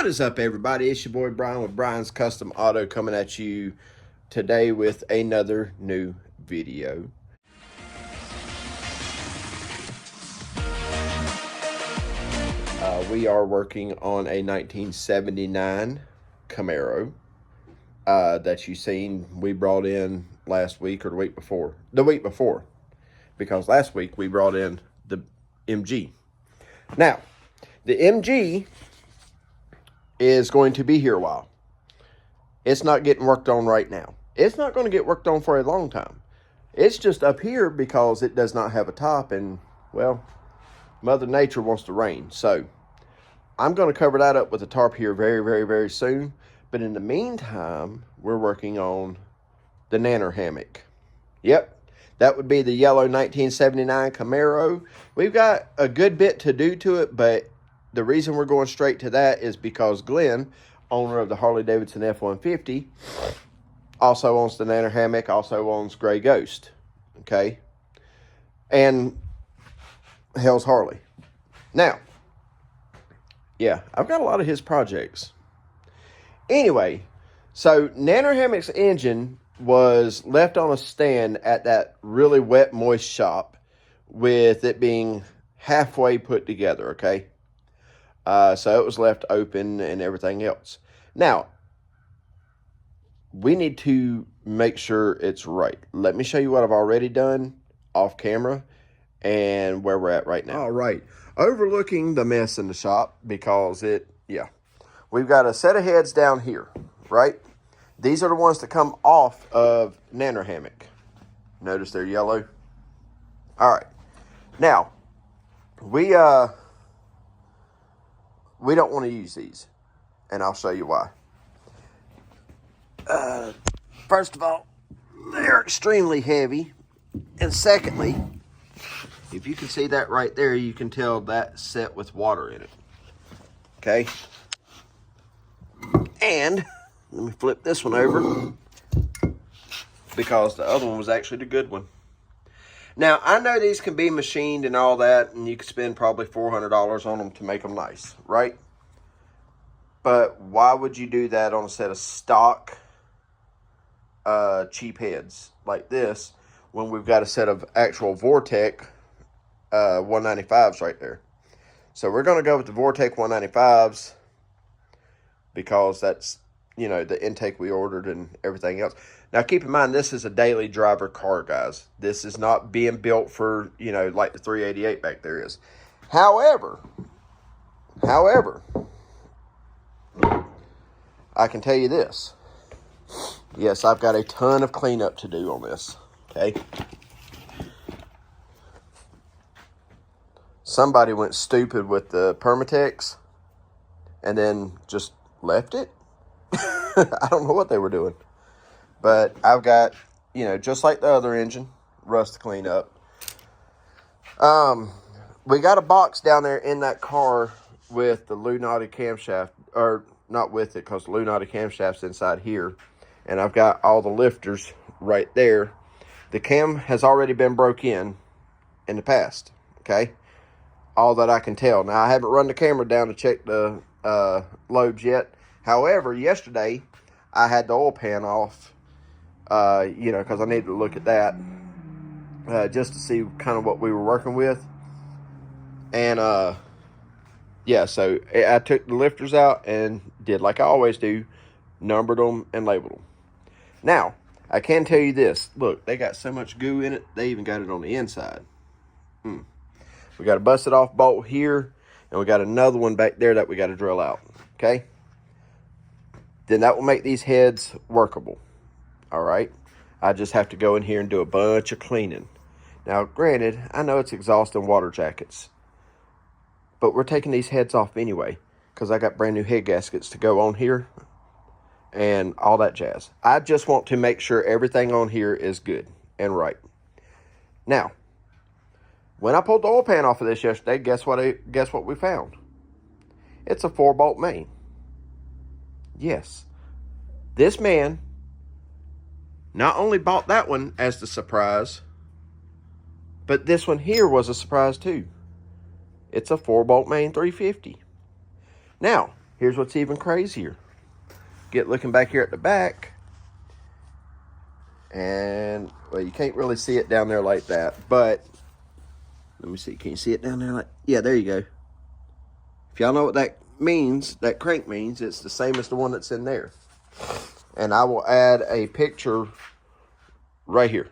What is up, everybody? It's your boy Brian with Brian's Custom Auto coming at you today with another new video. We are working on a 1979 Camaro that you seen we brought in last week or the week before. The week before, because last week we brought in the MG. Now, the MG is going to be here a while. It's not getting worked on right now. It's not going to get worked on for a long time. It's just up here because it does not have a top, and well, Mother Nature wants to rain. So I'm going to cover that up with a tarp here very soon. But in the meantime, we're working on the Nanner hammock. Yep, that would be the yellow 1979 Camaro. We've got a good bit to do to it, but the reason we're going straight to that is because Glenn, owner of the Harley-Davidson F-150, also owns the Nanner hammock, also owns Gray Ghost, okay? And Hell's Harley. Now, yeah, I've got a lot of his projects. Anyway, so Nanner hammock's engine was left on a stand at that really wet, moist shop with it being halfway put together, okay? So it was left open and everything else. Now, we need to make sure it's right. Let me show you what I've already done off camera and where we're at right now. All right. Overlooking the mess in the shop because we've got a set of heads down here, right? These are the ones that come off of Nanner hammock. Notice they're yellow. All right. Now, we don't want to use these, and I'll show you why. First of all, they're extremely heavy, and secondly, if you can see that right there, you can tell that's set with water in it, okay? And let me flip this one over because the other one was actually the good one. Now, I know these can be machined and all that, and you could spend probably $400 on them to make them nice, right? But why would you do that on a set of stock cheap heads like this when we've got a set of actual Vortec 195s right there? So we're going to go with the Vortec 195s because that's, you know, the intake we ordered and everything else. Now, keep in mind, this is a daily driver car, guys. This is not being built for, you know, like the 388 back there is. However, I can tell you this. Yes, I've got a ton of cleanup to do on this, okay? Somebody went stupid with the Permatex and then just left it. I don't know what they were doing. But I've got, you know, just like the other engine, rust to clean up. We got a box down there in that car with the Lunati camshaft, or not with it, because the Lunati camshaft's inside here. And I've got all the lifters right there. The cam has already been broke in the past, okay? All that I can tell. Now, I haven't run the camera down to check the lobes yet. However, yesterday, I had the oil pan off, you know, because I needed to look at that just to see kind of what we were working with. And, yeah, so I took the lifters out and did like I always do, numbered them and labeled them. Now, I can tell you this. Look, they got so much goo in it, they even got it on the inside. We got a busted off bolt here, and we got another one back there that we got to drill out, okay? Then that will make these heads workable, all right? I just have to go in here and do a bunch of cleaning. Now, granted, I know it's exhausting water jackets, but we're taking these heads off anyway because I got brand new head gaskets to go on here and all that jazz. I just want to make sure everything on here is good and right. Now, when I pulled the oil pan off of this yesterday, guess what we found? It's a 4-bolt main. Yes, this man not only bought that one as the surprise, but this one here was a surprise too. It's a 4-bolt main 350. Now, here's what's even crazier. Get looking back here at the back. And, well, you can't really see it down there like that. But, let me see. Can you see it down there? Like, yeah, there you go. If y'all know what that means, that crank means, it's the same as the one that's in there. And I will add a picture right here.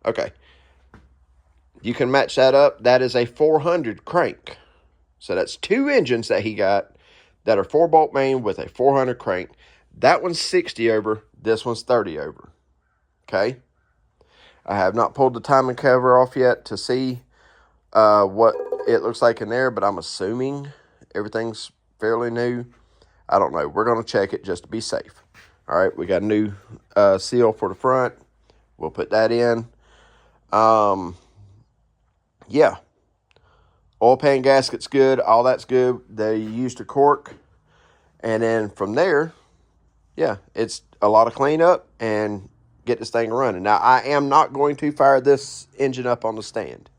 Okay. You can match that up. That is a 400 crank. So that's 2 engines that he got that are 4-bolt main with a 400 crank. That one's 60 over. This one's 30 over. Okay. I have not pulled the timing cover off yet to see what it looks like in there, but I'm assuming everything's fairly new. I don't know. We're going to check it just to be safe. All right. We got a new seal for the front. We'll put that in. Yeah. Oil pan gasket's good. All that's good. They used a cork. And then from there, yeah, it's a lot of cleanup and get this thing running. Now, I am not going to fire this engine up on the stand.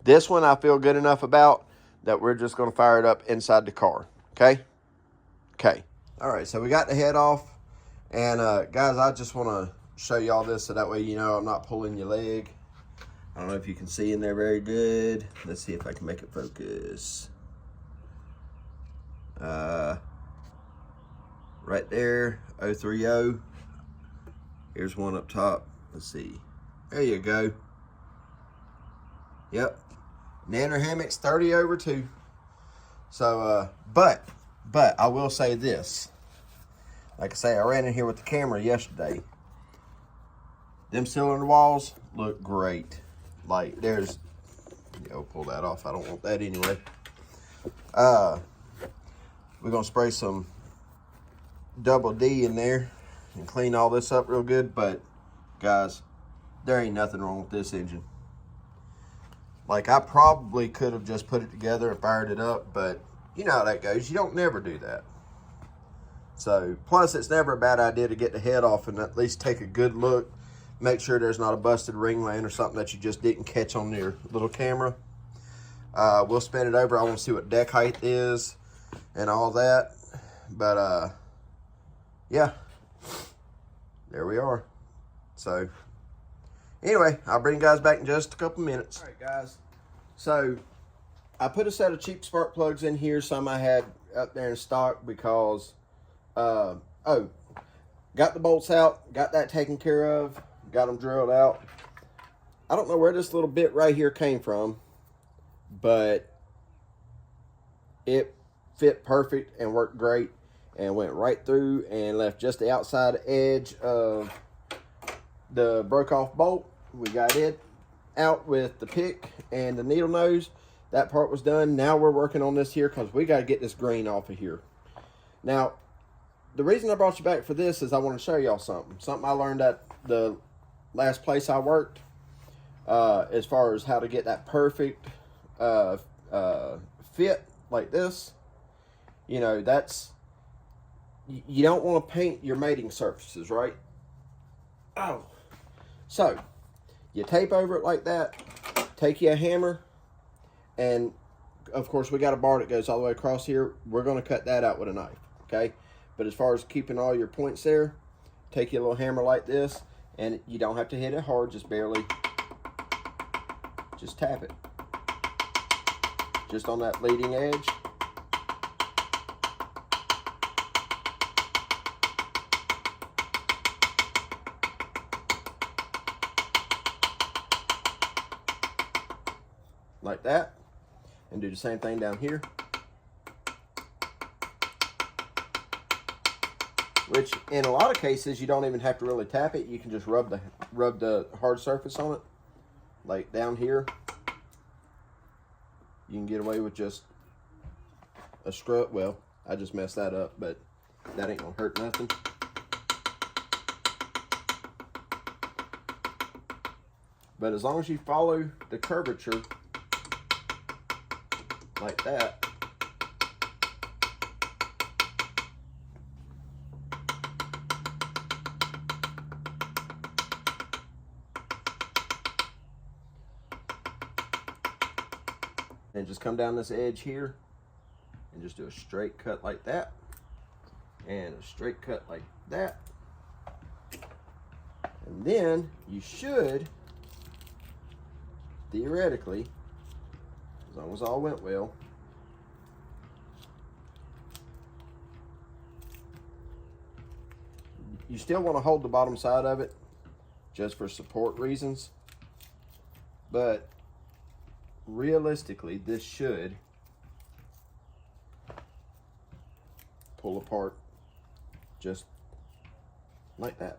This one I feel good enough about that we're just going to fire it up inside the car. Okay? Okay. All right, so we got the head off. And, guys, I just want to show y'all this so that way you know I'm not pulling your leg. I don't know if you can see in there very good. Let's see if I can make it focus. Right there, 030. Here's one up top. Let's see. There you go. Yep. Nanner hammocks 30 over 2. So, but I will say this. Like I say, I ran in here with the camera yesterday. Them cylinder walls look great. Like, there's, pull that off. I don't want that anyway. We're going to spray some double D in there and clean all this up real good. But, guys, there ain't nothing wrong with this engine. Like, I probably could have just put it together and fired it up, but you know how that goes. You don't never do that. So, plus, it's never a bad idea to get the head off and at least take a good look. Make sure there's not a busted ring line or something that you just didn't catch on your little camera. We'll spin it over. I want to see what deck height is and all that. But, yeah. There we are. So, anyway, I'll bring you guys back in just a couple minutes. All right, guys. So, I put a set of cheap spark plugs in here. Some I had up there in stock because, got the bolts out. Got that taken care of. Got them drilled out. I don't know where this little bit right here came from, but it fit perfect and worked great and went right through and left just the outside edge of the broke off bolt. We got it out with the pick and the needle nose. That part was done. Now we're working on this here because we got to get this green off of here. Now, the reason I brought you back for this is I want to show y'all something. Something I learned at the last place I worked, as far as how to get that perfect fit like this. You know, that's, you don't want to paint your mating surfaces, right? Oh, so you tape over it like that. Take you a hammer, and of course we got a bar that goes all the way across here. We're going to cut that out with a knife, okay? But as far as keeping all your points there, take you a little hammer like this. And you don't have to hit it hard, just barely. Just tap it. Just on that leading edge. Like that. And do the same thing down here. Which, in a lot of cases, you don't even have to really tap it. You can just rub the hard surface on it. Like down here. You can get away with just a scrub. Well, I just messed that up, but that ain't gonna hurt nothing. But as long as you follow the curvature like that, And just come down this edge here and just do a straight cut like that. And a straight cut like that. And then you should, theoretically, as long as all went well, you still want to hold the bottom side of it just for support reasons. But realistically, this should pull apart just like that.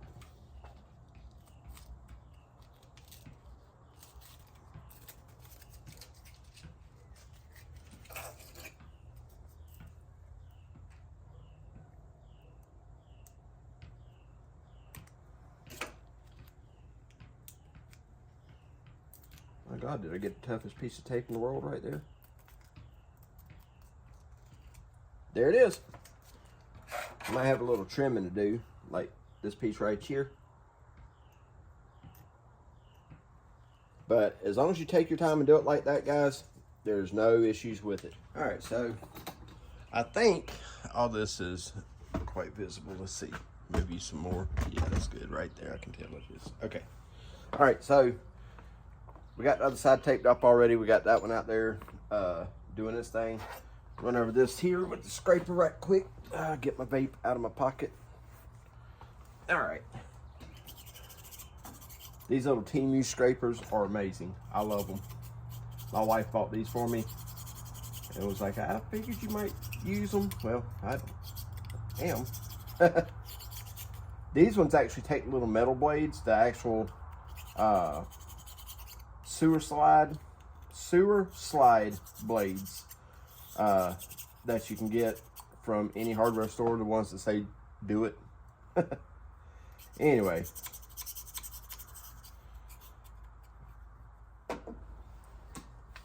My God, did I get the toughest piece of tape in the world right there? There it is. I might have a little trimming to do, like this piece right here. But as long as you take your time and do it like that, guys, there's no issues with it. All right, so I think all this is quite visible. Let's see, maybe some more. Yeah, that's good right there. I can tell it is. Okay. All right, so we got the other side taped up already. We got that one out there doing this thing. Run over this here with the scraper right quick. Get my vape out of my pocket. All right. These little Team scrapers are amazing. I love them. My wife bought these for me. And was like, I figured you might use them. Well, I am. These ones actually take little metal blades, the actual sewer slide blades that you can get from any hardware store, the ones that say do it. Anyway,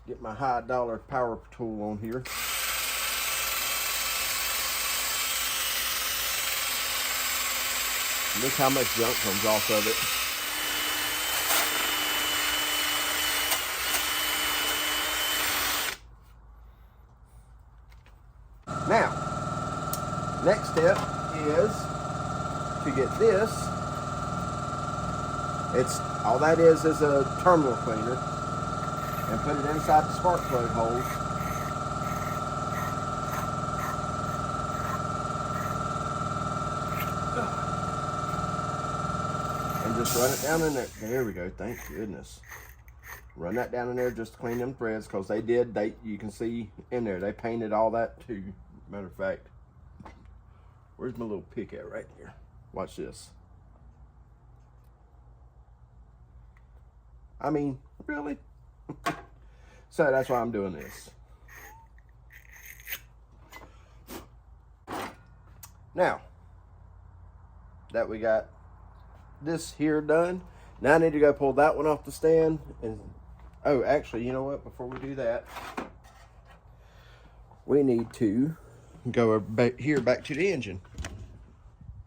get my high dollar power tool on here. Look how much junk comes off of it. Now, next step is to get this. It's all that is a terminal cleaner, and put it inside the spark plug holes. And just run it down in there. There we go. Thank goodness. Run that down in there just to clean them threads, because you can see in there, they painted all that too. Matter of fact, where's my little pick at? Right here. Watch this. I mean, really? So that's why I'm doing this. Now, that we got this here done, now I need to go pull that one off the stand. And oh, actually, you know what? Before we do that, we need to go back here, back to the engine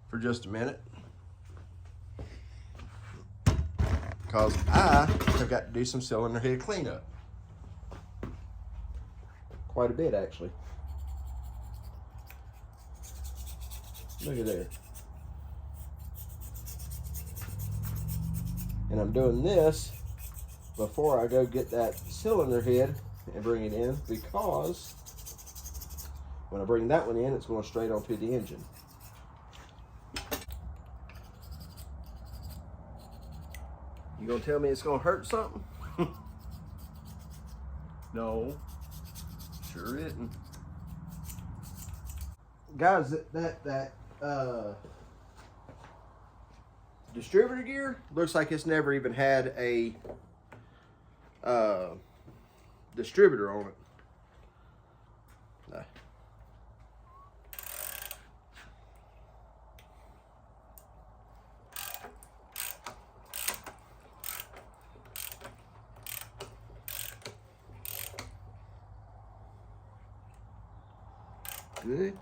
for just a minute, because I have got to do some cylinder head cleanup. Quite a bit, actually. Look at there. And I'm doing this before I go get that cylinder head and bring it in, because when I bring that one in, it's going straight onto the engine. You gonna tell me it's gonna hurt something? No, sure isn't. Guys, that distributor gear looks like it's never even had a distributor on it. Good.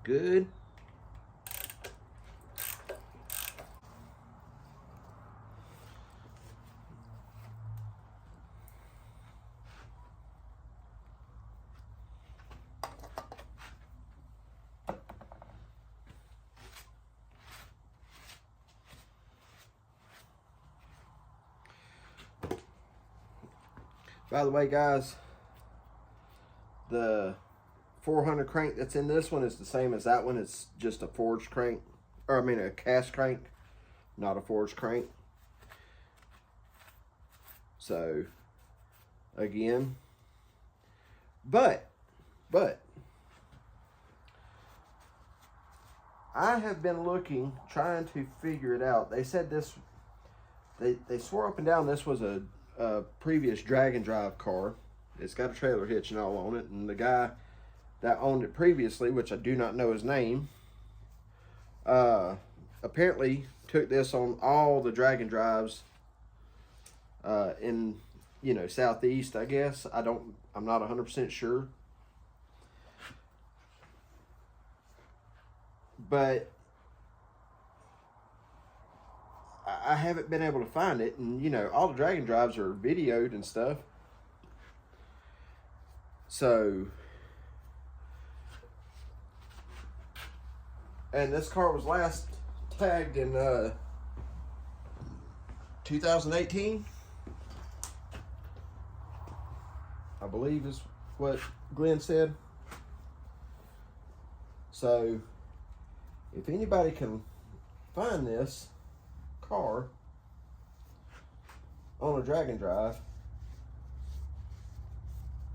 Good. By the way, guys, the 400 crank that's in this one is the same as that one. It's just a forged crank, or I mean a cast crank, not a forged crank. So, again, but I have been looking, trying to figure it out. They said this, they swore up and down this was a previous drag and drive car. It's got a trailer hitch and all on it, and the guy that owned it previously, which I do not know his name, apparently took this on all the drag and drives in, you know, Southeast, I guess. I'm not 100% sure. But I haven't been able to find it, and you know, all the drag and drives are videoed and stuff. So, and this car was last tagged in 2018, I believe is what Glenn said. So, if anybody can find this car on a drag and drive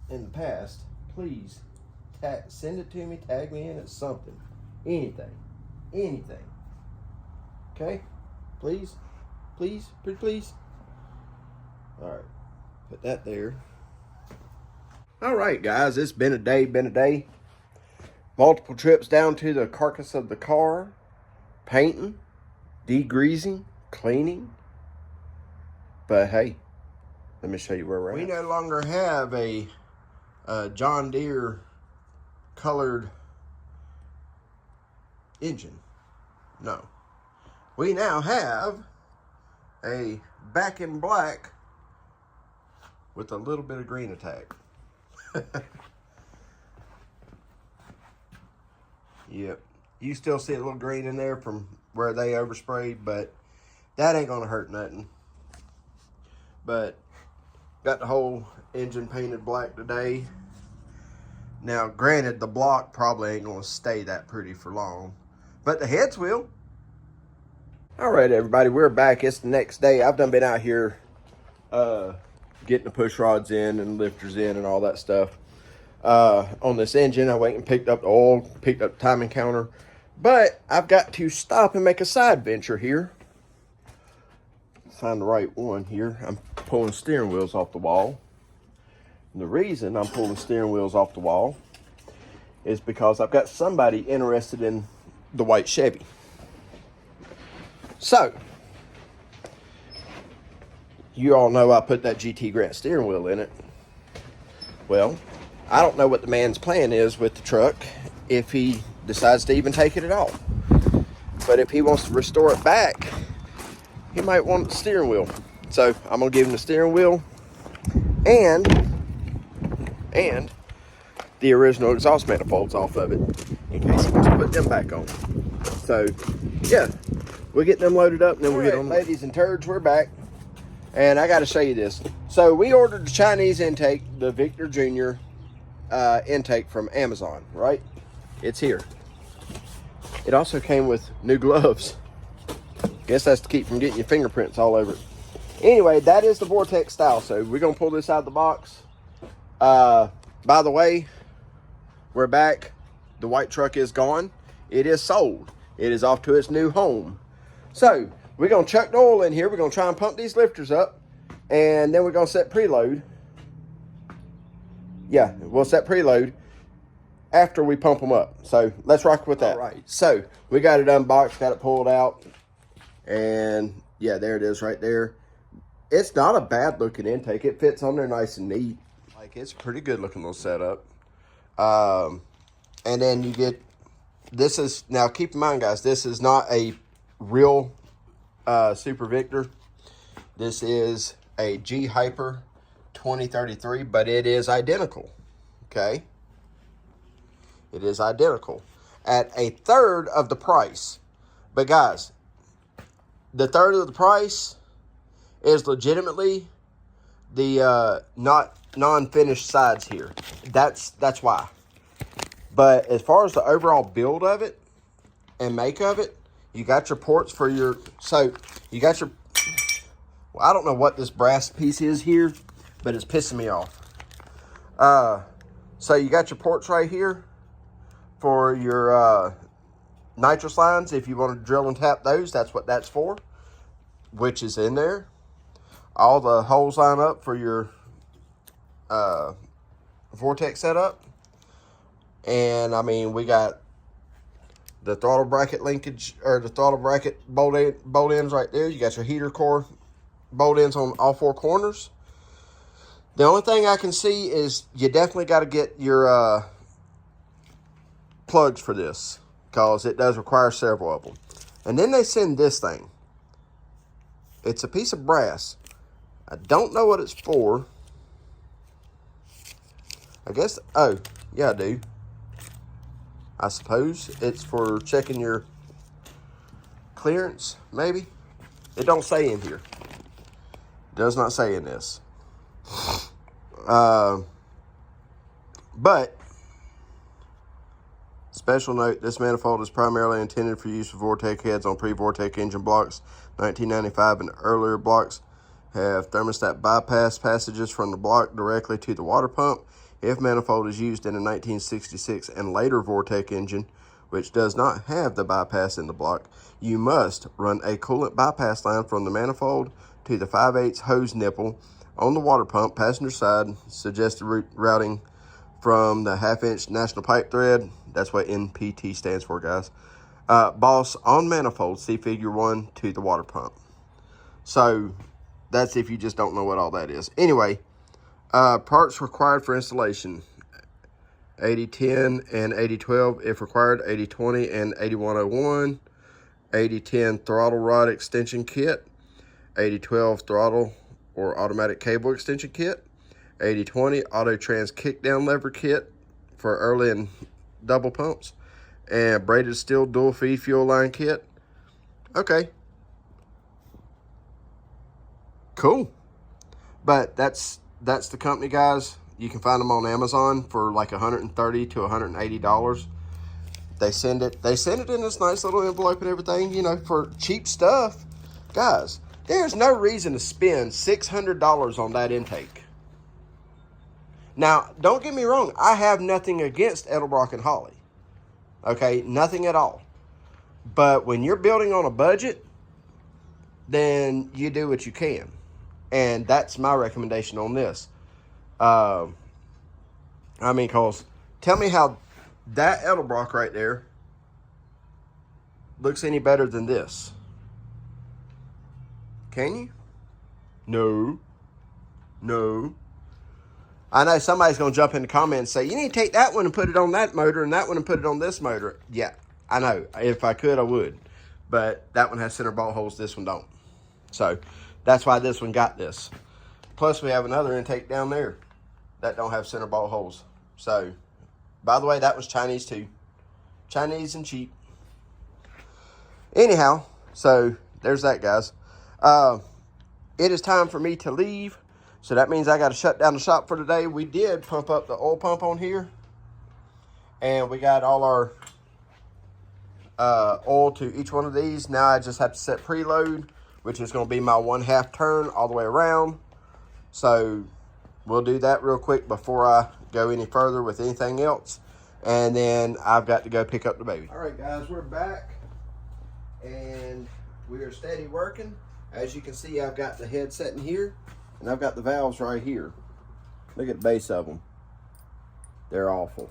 in the past, please send it to me, tag me in it, something, anything. Okay? Please. All right, put that there. All right, guys, it's been a day. Multiple trips down to the carcass of the car, painting, degreasing, cleaning. But hey, let me show you where we're at. We no longer have a John Deere colored engine. No. We now have a back in black with a little bit of green attack. Yep. You still see a little green in there from where they oversprayed, but that ain't gonna hurt nothing. But got the whole engine painted black today. Now, granted, the block probably ain't gonna stay that pretty for long, but the heads will. All right, everybody, we're back. It's the next day. I've done been out here getting the push rods in and lifters in and all that stuff. On this engine, I went and picked up the oil, picked up the timing counter, but I've got to stop and make a side venture here. Find the right one here. I'm pulling steering wheels off the wall. And the reason I'm pulling steering wheels off the wall is because I've got somebody interested in the white Chevy. So, you all know I put that GT Grant steering wheel in it. Well, I don't know what the man's plan is with the truck, if he decides to even take it at all. But if he wants to restore it back, he might want the steering wheel. So I'm gonna give him the steering wheel and the original exhaust manifolds off of it, in case he wants to put them back on. So yeah, we'll get them loaded up and then we'll get on. Ladies and turds, we're back. And I gotta show you this. So we ordered the Chinese intake, the Victor Jr. Intake from Amazon, right? It's here. It also came with new gloves. Guess that's to keep from getting your fingerprints all over it. Anyway, that is the Vortex style. So we're gonna pull this out of the box. By the way, we're back. The white truck is gone. It is sold. It is off to its new home. So we're gonna chuck the oil in here. We're gonna try and pump these lifters up, and then we're gonna set preload. Yeah, we'll set preload after we pump them up. So let's rock with that. All right, so we got it unboxed, got it pulled out, and yeah, there it is right there. It's not a bad looking intake. It fits on there nice and neat. Like, it's a pretty good looking little setup. And then you get, this is, now keep in mind guys, this is not a real Super Victor. This is a G Hyper 2033, but it is identical. Okay, it is identical at a third of the price. But guys, the third of the price is legitimately the not non-finished sides here. That's why. But as far as the overall build of it and make of it, you got your ports for your, so you got your, well, I don't know what this brass piece is here, but it's pissing me off. So you got your ports right here for your nitrous lines. If you want to drill and tap those, that's what that's for, which is in there. All the holes line up for your vortex setup. And I mean, we got the throttle bracket linkage, or the throttle bracket bolt ends right there. You got your heater core bolt ends on all four corners. The only thing I can see is you definitely got to get your plugs for this, because it does require several of them. And then they send this thing. It's a piece of brass. I don't know what it's for. I guess, oh, yeah, I do. I suppose it's for checking your clearance, maybe. It don't say in here. It does not say in this. But, special note, this manifold is primarily intended for use with Vortec heads on pre-Vortec engine blocks. 1995 and earlier blocks have thermostat bypass passages from the block directly to the water pump. If manifold is used in a 1966 and later Vortec engine, which does not have the bypass in the block, you must run a coolant bypass line from the manifold to the 5/8 hose nipple on the water pump passenger side. Suggested routing from the 1/2-inch national pipe thread. That's what NPT stands for, guys. Boss on manifold, see figure 1, to the water pump. So that's if you just don't know what all that is. Anyway, parts required for installation: 8010 and 8012 if required, 8020 and 8101, 8010 throttle rod extension kit, 8012 throttle or automatic cable extension kit, 8020 auto trans kickdown lever kit for early and double pumps, and braided steel dual feed fuel line kit. Okay, cool. But that's the company, guys. You can find them on Amazon for like $130 to $180. They send it in this nice little envelope and everything, you know, for cheap stuff. Guys, there's no reason to spend $600 on that intake. Now, don't get me wrong, I have nothing against Edelbrock and Holly. Okay, nothing at all. But when you're building on a budget, then you do what you can. And that's my recommendation on this. I mean, cause tell me how that Edelbrock right there looks any better than this. Can you? No. No. I know somebody's going to jump in the comments and say, you need to take that one and put it on that motor and that one and put it on this motor. Yeah, I know. If I could, I would. But that one has center bolt holes. This one don't. So that's why this one got this. Plus, we have another intake down there that don't have center bolt holes. So, by the way, that was Chinese too. Chinese and cheap. Anyhow, so there's that, guys. It is time for me to leave. So that means I got to shut down the shop for today. We did pump up the oil pump on here. And we got all our oil to each one of these. Now I just have to set preload, which is going to be my 1/2 turn all the way around. So we'll do that real quick before I go any further with anything else. And then I've got to go pick up the baby. All right, guys, we're back. And we are steady working. As you can see, I've got the head set in here. And I've got the valves right here. Look at the base of them. They're awful.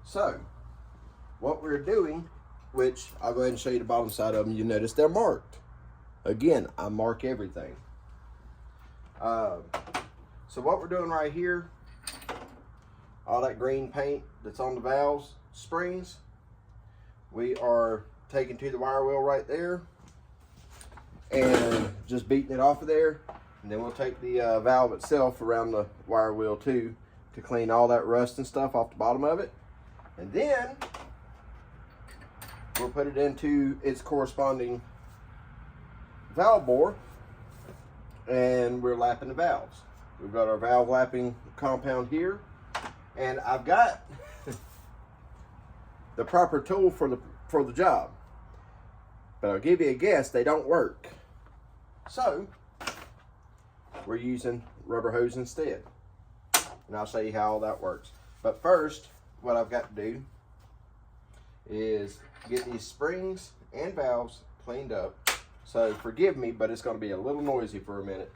So, what we're doing, which I'll go ahead and show you the bottom side of them. You notice they're marked. Again, I mark everything. So what we're doing right here, all that green paint that's on the valves, springs, we are taking to the wire wheel right there and just beating it off of there. And then we'll take the valve itself around the wire wheel too to clean all that rust and stuff off the bottom of it. And then we'll put it into its corresponding valve bore and we're lapping the valves. We've got our valve lapping compound here, and I've got the proper tool for the job. But I'll give you a guess, they don't work. So we're using rubber hose instead. And I'll show you how all that works. But first, what I've got to do is get these springs and valves cleaned up. So forgive me, but it's going to be a little noisy for a minute.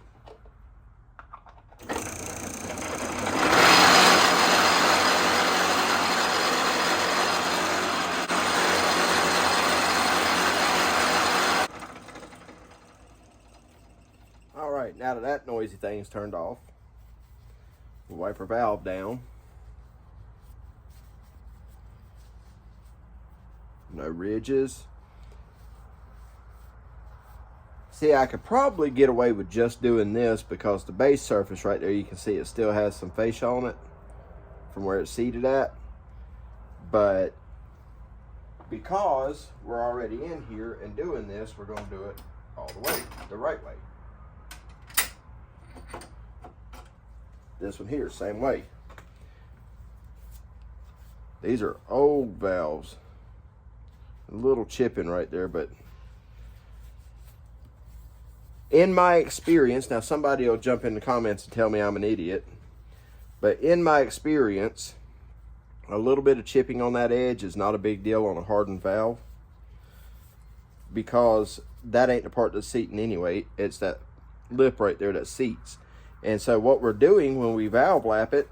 All right, now that noisy thing's turned off, we'll wipe our valve down. No ridges. See, I could probably get away with just doing this because the base surface right there, you can see it still has some fascia on it from where it's seated at. But because we're already in here and doing this, we're going to do it all the way, the right way. This one here, same way. These are old valves. A little chipping right there, but in my experience, now somebody will jump in the comments and tell me I'm an idiot, but in my experience, a little bit of chipping on that edge is not a big deal on a hardened valve, because that ain't the part that's seating anyway. It's that lip right there that seats. And so what we're doing when we valve lap it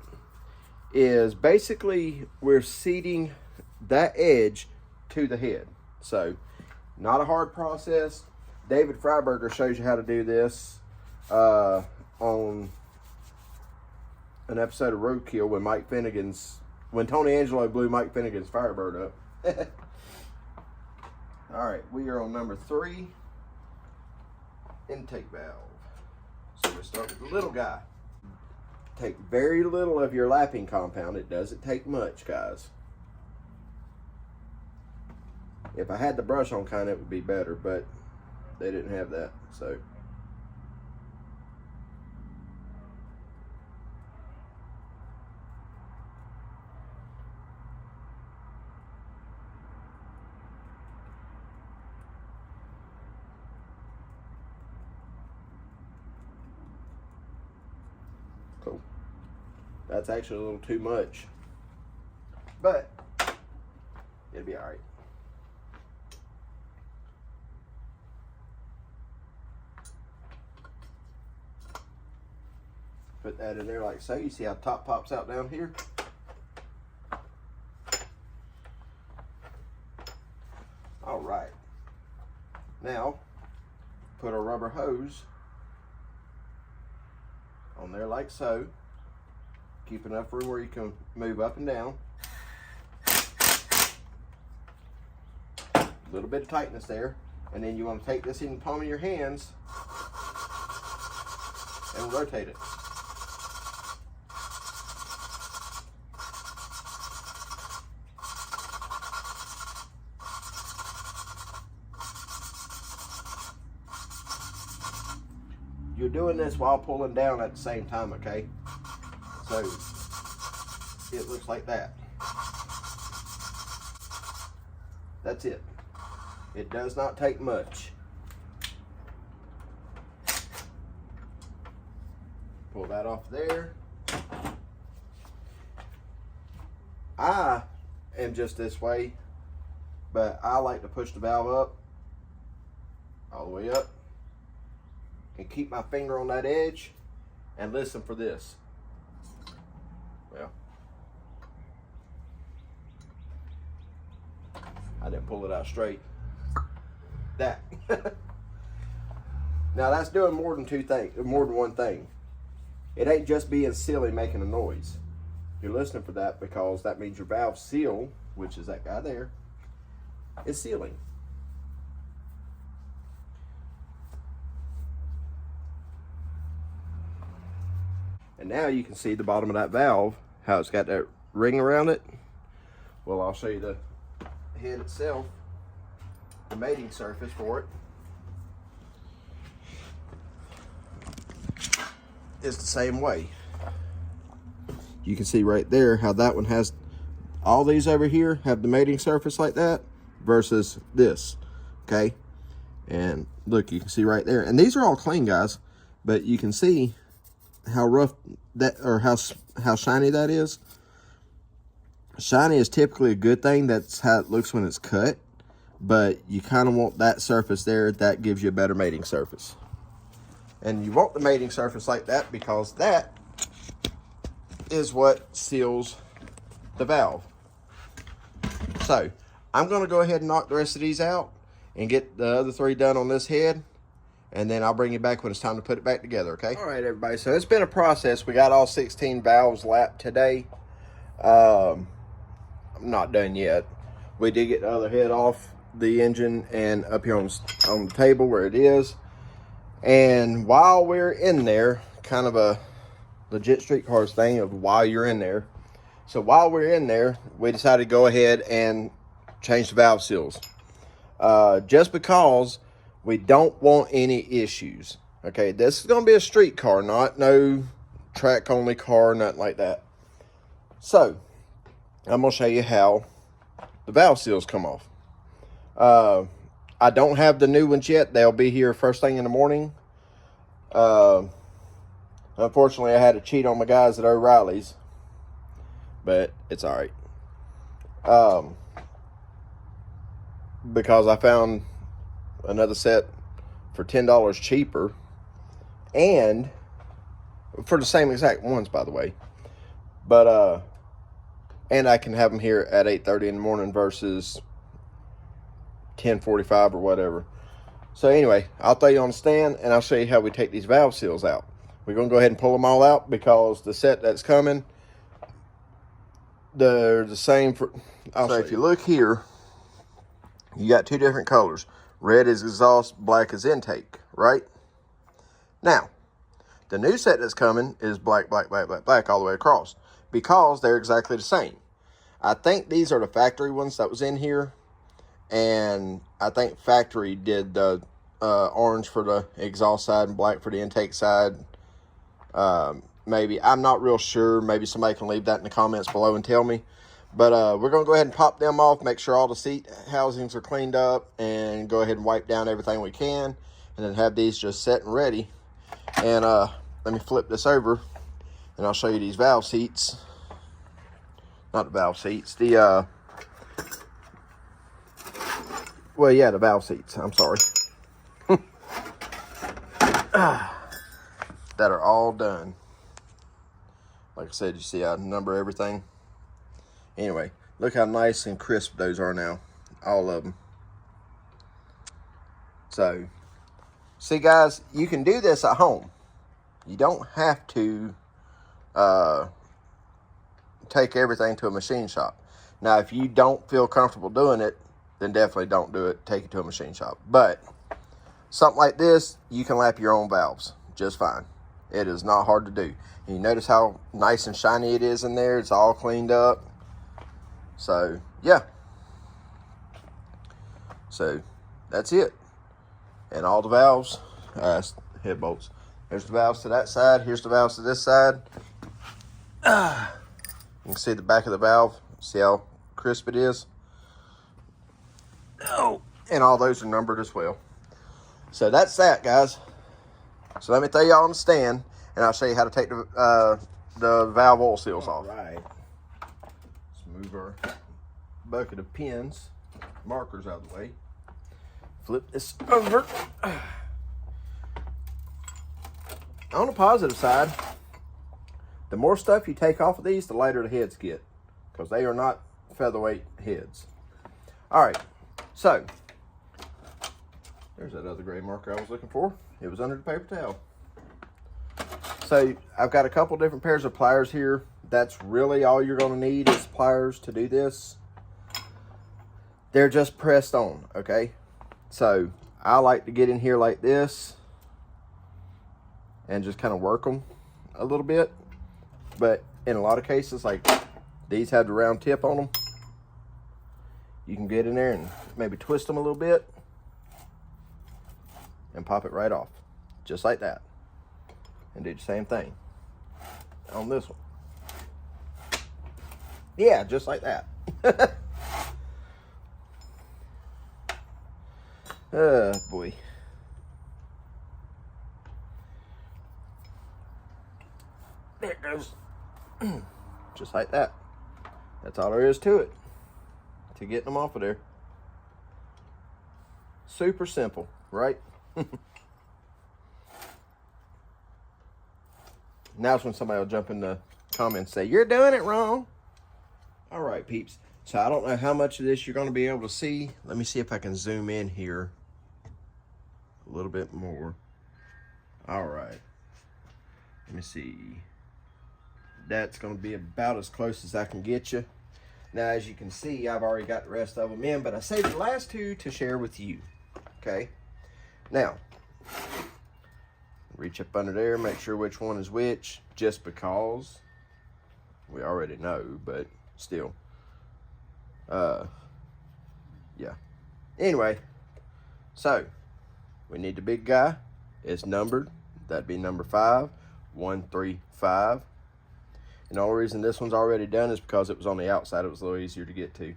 is basically we're seating that edge to the head. So not a hard process. David Freiberger shows you how to do this on an episode of Roadkill when Tony Angelo blew Mike Finnegan's Firebird up. All right, we are on number 3, intake valve. So we start with the little guy. Take very little of your lapping compound. It doesn't take much, guys. If I had the brush on kind of, it would be better, but they didn't have that, so. Cool. That's actually a little too much, but it'll be all right. Put that in there like so. You see how the top pops out down here? All right. Now, put a rubber hose on there like so. Keep enough room where you can move up and down. A little bit of tightness there. And then you want to take this in the palm of your hands and rotate it. You're doing this while pulling down at the same time, okay? So it looks like that. That's it. It does not take much. Pull that off there. I am just this way, but I like to push the valve up, all the way up, and keep my finger on that edge and listen for this. Well, I didn't pull it out straight. That. Now that's doing more than one thing. It ain't just being silly making a noise. You're listening for that because that means your valve seal, which is that guy there, is sealing. And now you can see the bottom of that valve, how it's got that ring around it. Well, I'll show you the head itself, the mating surface for it. is the same way. You can see right there how that one has all these over here have the mating surface like that versus this, okay? And look, you can see right there. And these are all clean, guys, but you can see how rough that, or how shiny that is. Shiny is typically a good thing. That's how it looks when it's cut, but you kind of want that surface there. That gives you a better mating surface. And you want the mating surface like that because that is what seals the valve. So I'm going to go ahead and knock the rest of these out and get the other 3 done on this head, and then I'll bring you back when it's time to put it back together, okay? All right, everybody, so it's been a process. We got all 16 valves lapped today. I'm not done yet. We did get the other head off the engine and up here on the table where it is. And while we're in there, kind of a legit street cars thing of while you're in there. So while we're in there, we decided to go ahead and change the valve seals. Just because we don't want any issues. Okay, this is going to be a street car, not no track only car, nothing like that. So I'm going to show you how the valve seals come off. I don't have the new ones yet. They'll be here first thing in the morning. Unfortunately, I had to cheat on my guys at O'Reilly's, but it's all right. Because I found another set for $10 cheaper, and for the same exact ones, by the way. But and I can have them here at 8:30 in the morning versus 10:45 or whatever. So anyway, I'll throw you on the stand and I'll show you how we take these valve seals out. We're going to go ahead and pull them all out because the set that's coming, they're the same for... So if you look here, you got 2 different colors. Red is exhaust, black is intake, right? Now, the new set that's coming is black, black, black, black, black all the way across because they're exactly the same. I think these are the factory ones that was in here. And I think factory did the orange for the exhaust side and black for the intake side. Maybe, I'm not real sure. Maybe somebody can leave that in the comments below and tell me. But we're going to go ahead and pop them off, make sure all the seat housings are cleaned up, and go ahead and wipe down everything we can, and then have these just set and ready. And let me flip this over, and I'll show you these valve seats. Not the valve seats, the... Well, yeah, the valve seats. I'm sorry. That are all done. Like I said, you see I number everything. Anyway, look how nice and crisp those are now. All of them. So, see guys, you can do this at home. You don't have to take everything to a machine shop. Now, if you don't feel comfortable doing it, then definitely don't do it. Take it to a machine shop. But something like this, you can lap your own valves just fine. It is not hard to do. And you notice how nice and shiny it is in there. It's all cleaned up. So, yeah. So, that's it. And all the valves, head bolts. There's the valves to that side. Here's the valves to this side. You can see the back of the valve. See how crisp it is? Oh, and all those are numbered as well. So that's that, guys. So let me throw y'all on the stand, and I'll show you how to take the valve oil seals off. All right. Let's move our bucket of pins, markers out of the way. Flip this over. On the positive side, the more stuff you take off of these, the lighter the heads get, because they are not featherweight heads. All right. So, there's that other gray marker I was looking for. It was under the paper towel. So, I've got a couple different pairs of pliers here. That's really all you're going to need is pliers to do this. They're just pressed on, okay? So, I like to get in here like this and just kind of work them a little bit. But in a lot of cases, like these have the round tip on them. You can get in there and maybe twist them a little bit and pop it right off, just like that. and do the same thing on this one. Yeah, just like that. Boy. There it goes. Just like that. That's all there is to it, to getting them off of there. Super simple, right? Now's when somebody will jump in the comments and say, you're doing it wrong. All right, peeps. So I don't know how much of this you're going to be able to see. Let me see if I can zoom in here a little bit more. All right. Let me see. That's going to be about as close as I can get you. Now, as you can see, I've already got the rest of them in, but I saved the last two to share with you. Okay. Now, reach up under there, make sure which one is which, just because we already know, but still. Yeah. Anyway, so we need the big guy. It's numbered. That'd be number 5, 1, 3, 5. And the only reason this one's already done is because it was on the outside. It was a little easier to get to.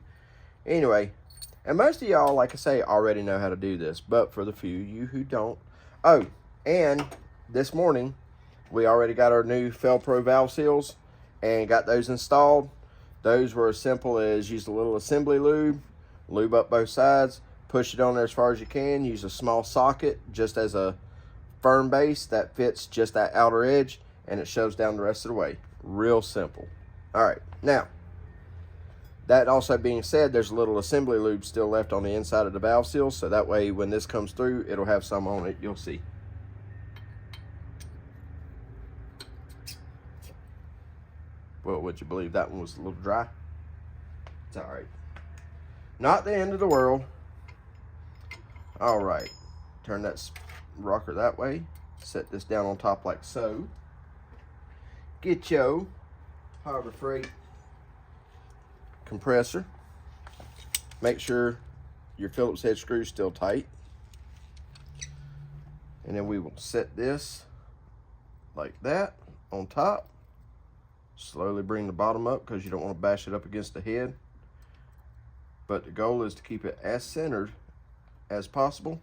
Anyway, and most of y'all, like I say, already know how to do this. But for the few of you who don't. Oh, and this morning, we already got our new Fel-Pro valve seals and got those installed. Those were as simple as use a little assembly lube up both sides, push it on there as far as you can, use a small socket just as a firm base that fits just that outer edge, and it shoves down the rest of the way. Real simple. All right, now, that also being said, there's a little assembly lube still left on the inside of the valve seal, so that way when this comes through, it'll have some on it. You'll see. Well, would you believe that one was a little dry? It's all right. Not the end of the world. All right. Turn that rocker that way. Set this down on top like so. Get your Harbor Freight compressor. Make sure your Phillips head screw is still tight. And then we will set this like that on top. Slowly bring the bottom up because you don't want to bash it up against the head. But the goal is to keep it as centered as possible.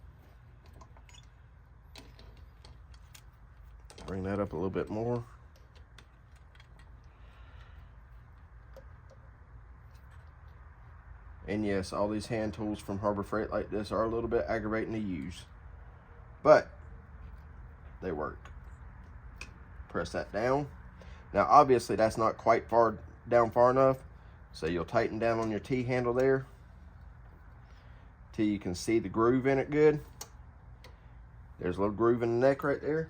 Bring that up a little bit more. And yes, all these hand tools from Harbor Freight like this are a little bit aggravating to use, but they work. Press that down. Now, obviously, that's not quite far enough, so you'll tighten down on your T-handle there till you can see the groove in it good. There's a little groove in the neck right there.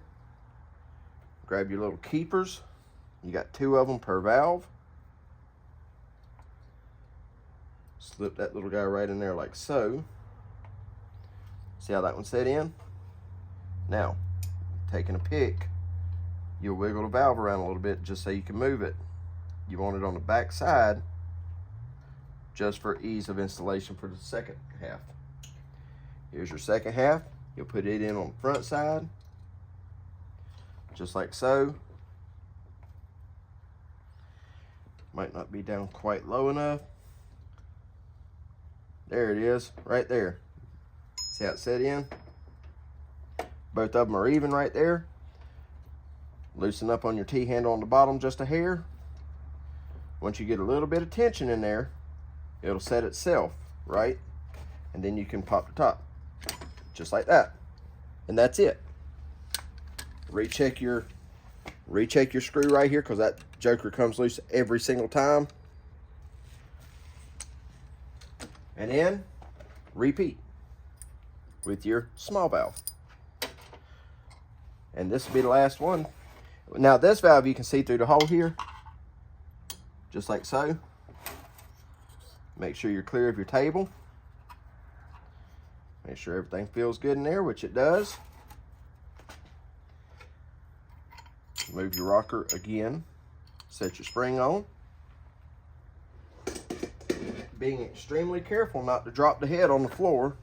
Grab your little keepers. You got 2 of them per valve. Slip that little guy right in there like so. See how that one set in? Now, taking a pick, you'll wiggle the valve around a little bit just so you can move it. You want it on the back side just for ease of installation for the second half. Here's your second half. You'll put it in on the front side, just like so. Might not be down quite low enough. There it is, right there. See how it set in? Both of them are even right there. Loosen up on your T-handle on the bottom just a hair. Once you get a little bit of tension in there, it'll set itself, right? And then you can pop the top, just like that. And that's it. Recheck your screw right here, because that joker comes loose every single time. And then repeat with your small valve. And this will be the last one. Now this valve you can see through the hole here, just like so. Make sure you're clear of your table. Make sure everything feels good in there, which it does. Move your rocker again. Set your spring on. Being extremely careful not to drop the head on the floor.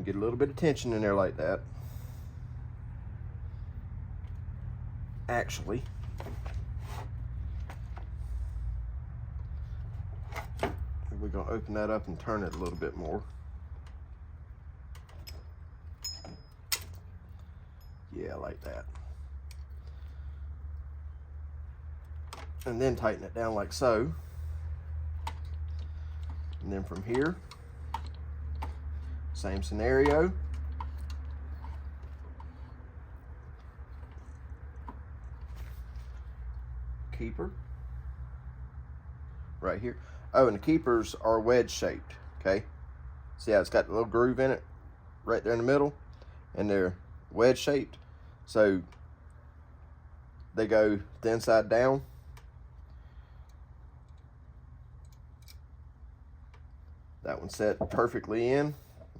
can get a little bit of tension in there like that. Actually, we're going to open that up and turn it a little bit more. Yeah, like that. And then tighten it down like so. And then from here, same scenario. Keeper right here. Oh, and the keepers are wedge shaped. Okay, see how it's got the little groove in it right there in the middle, and they're wedge shaped, so they go the inside down. That one set perfectly in.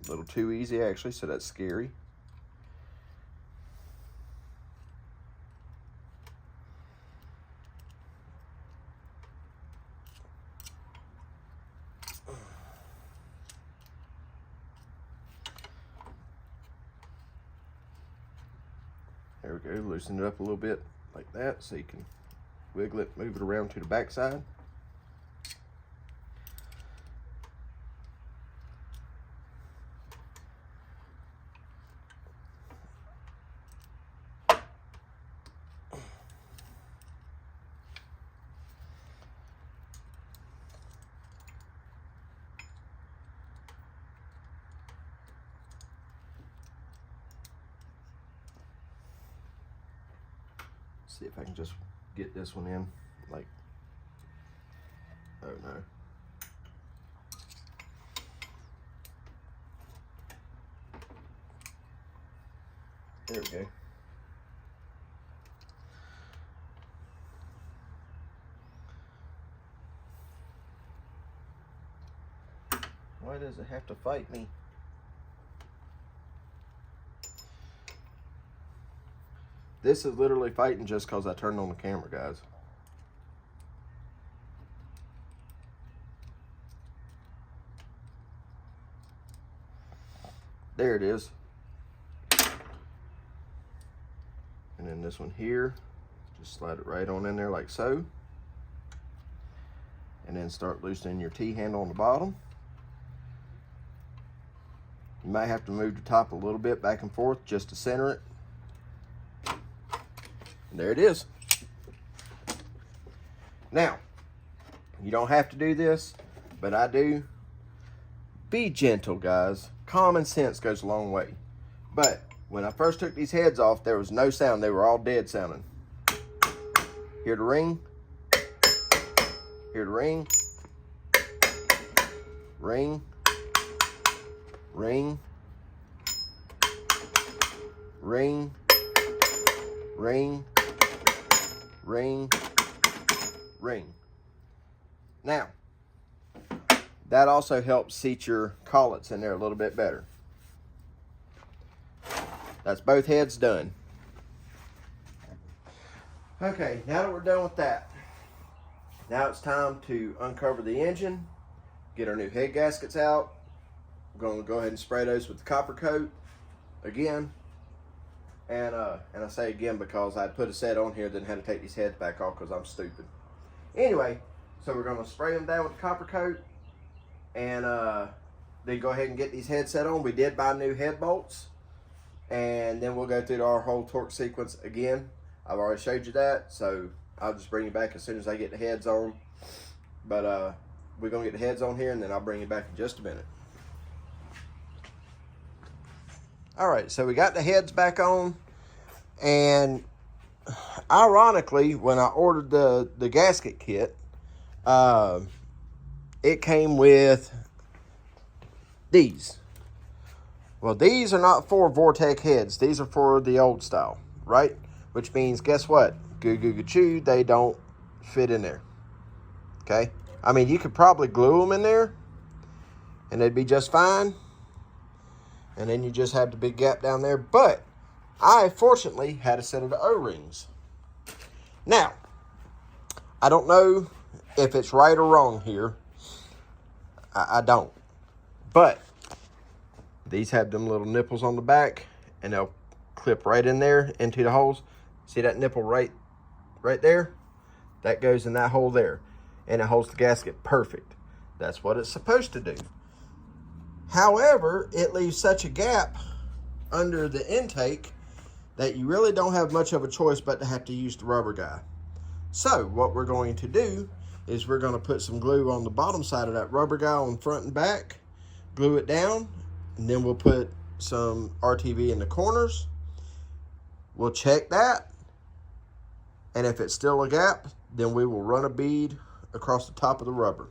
A little too easy actually, so that's scary. There we go, loosen it up a little bit like that so you can wiggle it, move it around to the back side. See if I can just get this one in, like, oh no. There we go. Why does it have to fight me? This is literally fighting just because I turned on the camera, guys. There it is. And then this one here, just slide it right on in there like so. And then start loosening your T-handle on the bottom. You might have to move the top a little bit back and forth just to center it. And there it is. Now, you don't have to do this, but I do. Be gentle, guys. Common sense goes a long way. But when I first took these heads off, there was no sound. They were all dead sounding. Hear the ring? Hear the ring? Ring. Ring. Ring. Ring. Ring, ring. Now, that also helps seat your collets in there a little bit better. That's both heads done. Okay, now that we're done with that, now it's time to uncover the engine, get our new head gaskets out. We're going to go ahead and spray those with the copper coat again. And I say again because I put a set on here, then had to take these heads back off because I'm stupid. Anyway, so we're going to spray them down with the copper coat, and then go ahead and get these heads set on. We did buy new head bolts, and then we'll go through our whole torque sequence again. I've already showed you that, so I'll just bring you back as soon as I get the heads on. But we're going to get the heads on here, and then I'll bring you back in just a minute. All right, so we got the heads back on, and ironically, when I ordered the gasket kit, it came with these. Well, these are not for Vortec heads. These are for the old style, right? Which means, guess what? Goo goo goo choo, they don't fit in there, okay? I mean, you could probably glue them in there, and they'd be just fine. And then you just have the big gap down there. But I, fortunately, had a set of the O-rings. Now, I don't know if it's right or wrong here. I don't. But These have them little nipples on the back, and they'll clip right in there into the holes. See that nipple right there? That goes in that hole there, and it holds the gasket perfect. That's what it's supposed to do. However, it leaves such a gap under the intake that you really don't have much of a choice but to have to use the rubber guy. So what we're going to do is we're going to put some glue on the bottom side of that rubber guy on front and back, glue it down, and then we'll put some RTV in the corners. We'll check that, and if it's still a gap, then we will run a bead across the top of the rubber.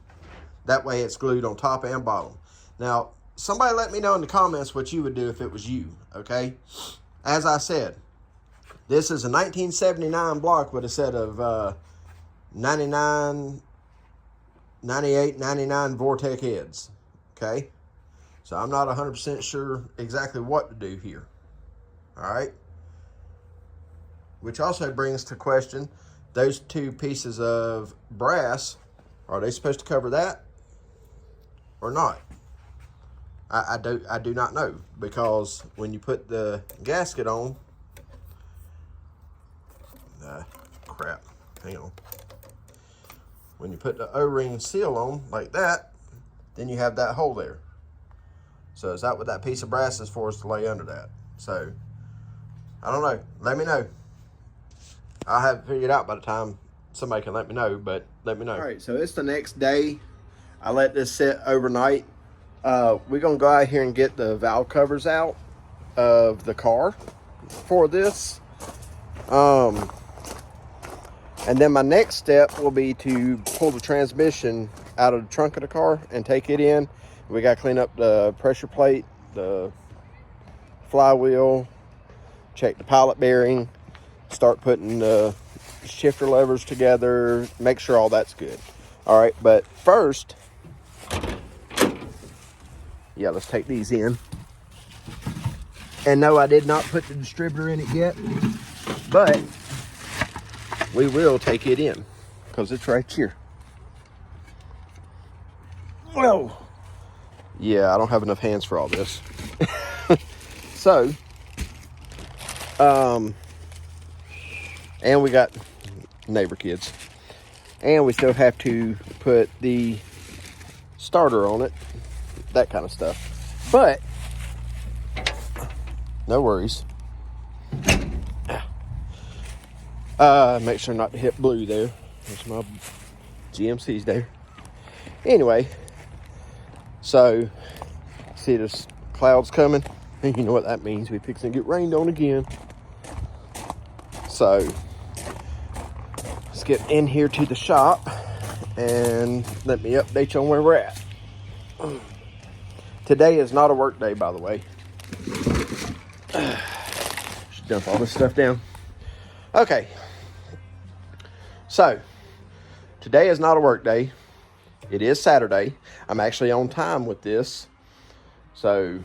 That way it's glued on top and bottom. Now, somebody let me know in the comments what you would do if it was you, okay? As I said, this is a 1979 block with a set of 99, 98, 99 Vortec heads, okay? So I'm not 100% sure exactly what to do here, all right? Which also brings to question, those two pieces of brass, are they supposed to cover that or not? I do not know, because when you put the gasket on, crap, hang on. When you put the O-ring seal on like that, then you have that hole there. So is that what that piece of brass is for, is to lay under that? So, I don't know. Let me know. I'll have it figured out by the time somebody can let me know, but let me know. All right, so it's the next day. I let this sit overnight. We're going to go out here and get the valve covers out of the car for this. And then my next step will be to pull the transmission out of the trunk of the car and take it in. We got to clean up the pressure plate, the flywheel, check the pilot bearing, start putting the shifter levers together, make sure all that's good. All right, but first, yeah, let's take these in. And no, I did not put the distributor in it yet, but we will take it in because it's right here. Whoa. Yeah, I don't have enough hands for all this. So, and we got neighbor kids. And we still have to put the starter on it, that kind of stuff. But, no worries. Make sure not to hit blue there. There's my GMC's there. Anyway, so, see there's clouds coming? And you know what that means. We're fixing to get rained on again. So, let's get in here to the shop and let me update you on where we're at. Today is not a work day, by the way. Should dump all this stuff down. Okay. So, today is not a work day. It is Saturday. I'm actually on time with this. So,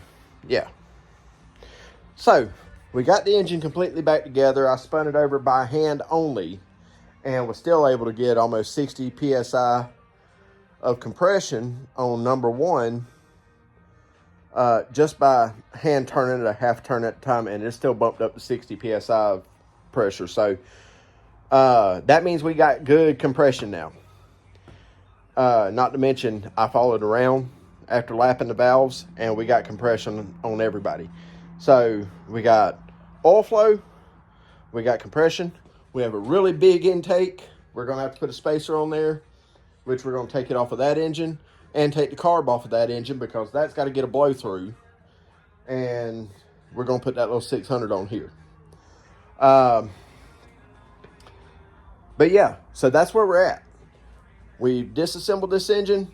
yeah. So, we got the engine completely back together. I spun it over by hand only and was still able to get almost 60 PSI of compression on number one just by hand turning it a half turn at a time, and it still bumped up to 60 PSI of pressure. So, that means we got good compression now. Not to mention, I followed around after lapping the valves, and we got compression on everybody. So we got oil flow, we got compression, we have a really big intake. We're going to have to put a spacer on there, which we're going to take it off of that engine and take the carb off of that engine because that's got to get a blow through. And we're going to put that little 600 on here. But yeah, so that's where we're at. We disassembled this engine,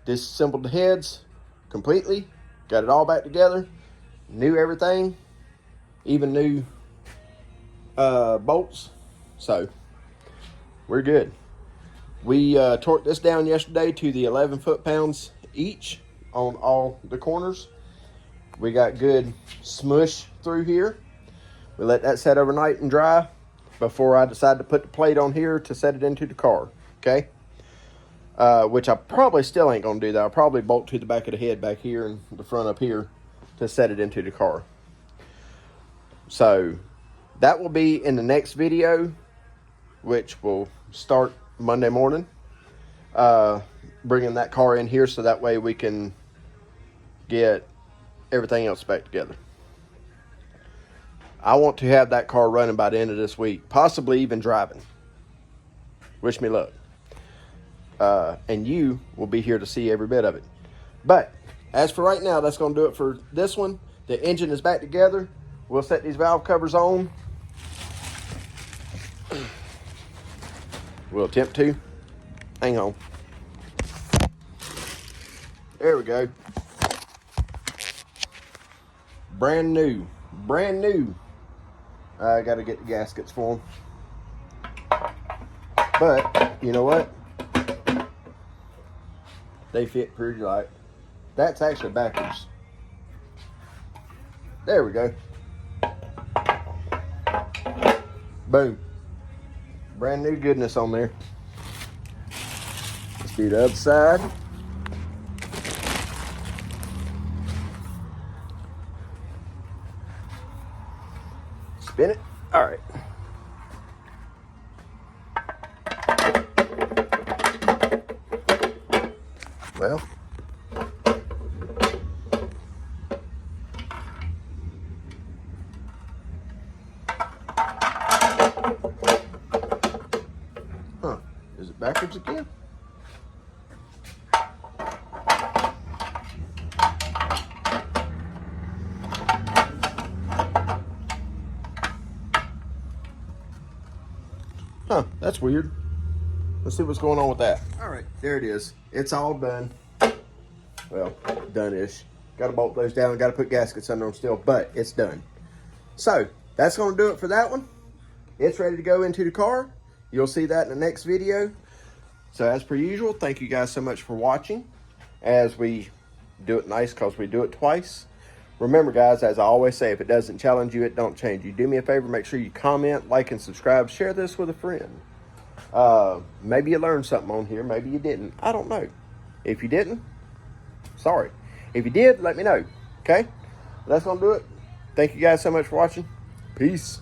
disassembled the heads completely, got it all back together. New everything, even new bolts. So, we're good. We torqued this down yesterday to the 11 foot-pounds each on all the corners. We got good smush through here. We let that set overnight and dry before I decided to put the plate on here to set it into the car, okay? Which I probably still ain't going to do that. I'll probably bolt to the back of the head back here and the front up here to set it into the car. So that will be in the next video, which will start Monday morning. Bringing that car in here so that way we can get everything else back together. I want to have that car running by the end of this week, possibly even driving. Wish me luck. And you will be here to see every bit of it. But as for right now, that's going to do it for this one. The engine is back together. We'll set these valve covers on. We'll attempt to. Hang on. There we go. Brand new. Brand new. I got to get the gaskets for them. But, you know what? They fit pretty light. That's actually backwards. There we go. Boom. Brand new goodness on there. Let's do the other side. Spin it. All right. Well, is it backwards again? Huh, that's weird. Let's see what's going on with that. All right, there it is. It's all done. Well, done-ish. Got to bolt those down. Got to put gaskets under them still, but it's done. So, that's going to do it for that one. It's ready to go into the car. You'll see that in the next video. So, as per usual, thank you guys so much for watching. As we do it nice because we do it twice. Remember, guys, as I always say, if it doesn't challenge you, it don't change you. Do me a favor, make sure you comment, like, and subscribe. Share this with a friend. Maybe you learned something on here. Maybe you didn't. I don't know. If you didn't, sorry. If you did, let me know. Okay? That's going to do it. Thank you guys so much for watching. Peace.